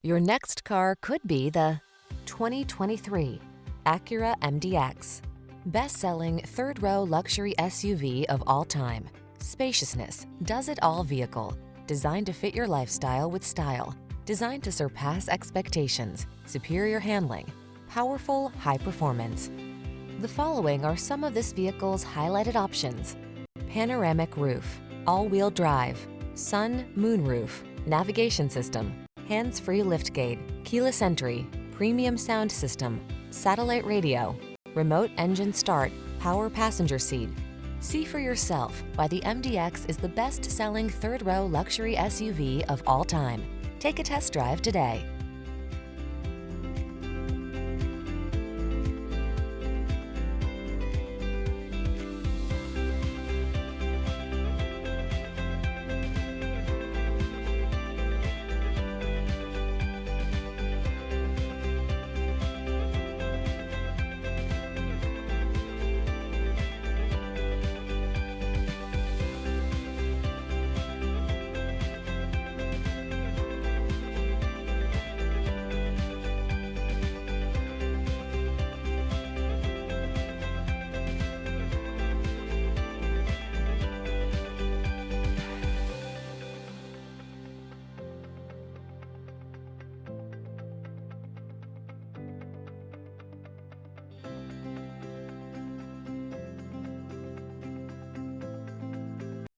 Your next car could be the 2023 Acura MDX. Best-selling third-row luxury SUV of all time. Spaciousness, does-it-all vehicle. Designed to fit your lifestyle with style. Designed to surpass expectations. Superior handling. Powerful, high performance. The following are some of this vehicle's highlighted options: panoramic roof, all-wheel drive, sun, moonroof, navigation system, hands-free liftgate, keyless entry, premium sound system, satellite radio, remote engine start, power passenger seat. See for yourself why the MDX is the best-selling third-row luxury SUV of all time. Take a test drive today.